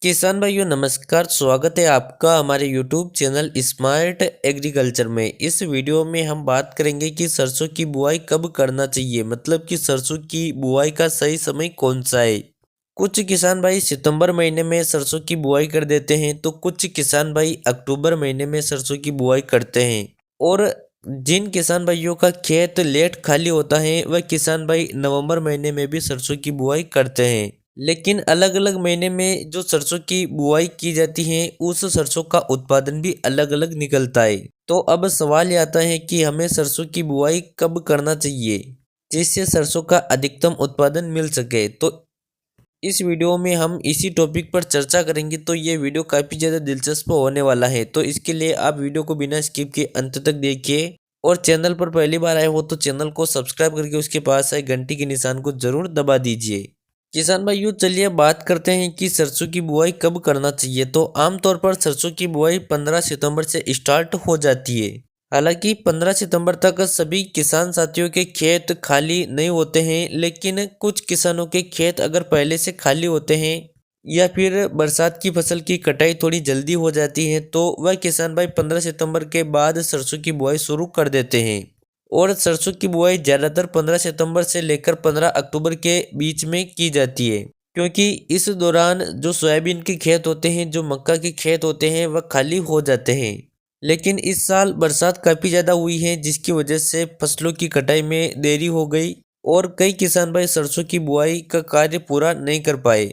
किसान भाइयों नमस्कार। स्वागत है आपका हमारे यूट्यूब चैनल स्मार्ट एग्रीकल्चर में। इस वीडियो में हम बात करेंगे कि सरसों की बुआई कब करना चाहिए, मतलब कि सरसों की बुआई का सही समय कौन सा है। कुछ किसान भाई सितंबर महीने में सरसों की बुआई कर देते हैं, तो कुछ किसान भाई अक्टूबर महीने में सरसों की बुआई करते हैं। और जिन किसान भाइयों का खेत लेट खाली होता है वह किसान भाई नवंबर महीने में भी सरसों की बुआई करते हैं। लेकिन अलग अलग महीने में जो सरसों की बुआई की जाती है उस सरसों का उत्पादन भी अलग अलग निकलता है। तो अब सवाल ये आता है कि हमें सरसों की बुआई कब करना चाहिए जिससे सरसों का अधिकतम उत्पादन मिल सके। तो इस वीडियो में हम इसी टॉपिक पर चर्चा करेंगे। तो ये वीडियो काफ़ी ज़्यादा दिलचस्प होने वाला है, तो इसके लिए आप वीडियो को बिना स्किप के अंत तक देखिए। और चैनल पर पहली बार आए हो तो चैनल को सब्सक्राइब करके उसके पास आए घंटी के निशान को जरूर दबा दीजिए। किसान भाइयों चलिए बात करते हैं कि सरसों की बुआई कब करना चाहिए। तो आमतौर पर सरसों की बुआई 15 सितंबर से स्टार्ट हो जाती है। हालांकि 15 सितंबर तक सभी किसान साथियों के खेत खाली नहीं होते हैं, लेकिन कुछ किसानों के खेत अगर पहले से खाली होते हैं या फिर बरसात की फसल की कटाई थोड़ी जल्दी हो जाती है तो वह किसान भाई 15 सितंबर के बाद सरसों की बुआई शुरू कर देते हैं। और सरसों की बुआई ज़्यादातर 15 सितंबर से लेकर 15 अक्टूबर के बीच में की जाती है, क्योंकि इस दौरान जो सोयाबीन के खेत होते हैं, जो मक्का के खेत होते हैं, वह खाली हो जाते हैं। लेकिन इस साल बरसात काफ़ी ज़्यादा हुई है जिसकी वजह से फसलों की कटाई में देरी हो गई और कई किसान भाई सरसों की बुआई का कार्य पूरा नहीं कर पाए।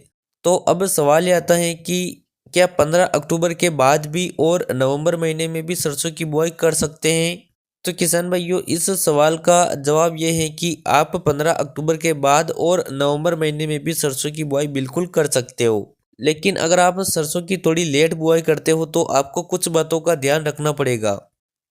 तो अब सवाल ये आता है कि क्या 15 अक्टूबर के बाद भी और नवंबर महीने में भी सरसों की बुआई कर सकते हैं। तो किसान भाइयों इस सवाल का जवाब ये है कि आप 15 अक्टूबर के बाद और नवंबर महीने में भी सरसों की बुआई बिल्कुल कर सकते हो। लेकिन अगर आप सरसों की थोड़ी लेट बुआई करते हो तो आपको कुछ बातों का ध्यान रखना पड़ेगा।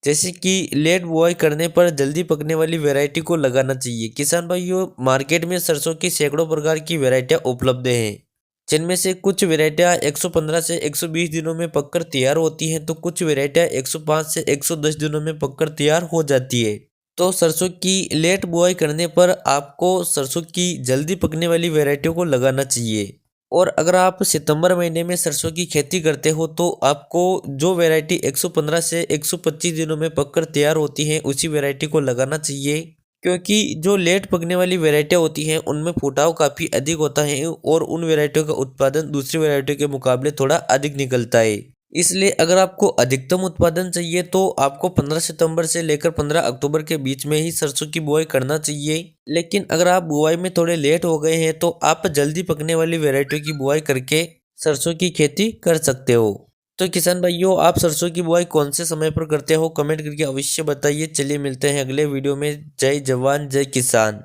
जैसे कि लेट बुआई करने पर जल्दी पकने वाली वैरायटी को लगाना चाहिए। किसान भाइयों मार्केट में सरसों की सैकड़ों प्रकार की वैरायटियां उपलब्ध हैं, जिनमें से कुछ वैरायटियां 115 से 120 दिनों में पककर तैयार होती हैं, तो कुछ वैरायटियां 105 से 110 दिनों में पककर तैयार हो जाती है। तो सरसों की लेट बुआई करने पर आपको सरसों की जल्दी पकने वाली वैरायटियों को लगाना चाहिए। और अगर आप सितंबर महीने में सरसों की खेती करते हो तो आपको जो वैरायटी 115 से 125 दिनों में पककर तैयार होती है उसी वैरायटी को लगाना चाहिए, क्योंकि जो लेट पकने वाली वैरायटियाँ होती हैं उनमें फुटाव काफ़ी अधिक होता है और उन वैरायटियों का उत्पादन दूसरी वैरायटियों के मुकाबले थोड़ा अधिक निकलता है। इसलिए अगर आपको अधिकतम उत्पादन चाहिए तो आपको 15 सितंबर से लेकर 15 अक्टूबर के बीच में ही सरसों की बुआई करना चाहिए। लेकिन अगर आप बुआई में थोड़े लेट हो गए हैं तो आप जल्दी पकने वाली वैरायटियों की बुआई करके सरसों की खेती कर सकते हो। तो किसान भाइयों आप सरसों की बुआई कौन से समय पर करते हो, कमेंट करके अवश्य बताइए। चलिए मिलते हैं अगले वीडियो में। जय जवान जय किसान।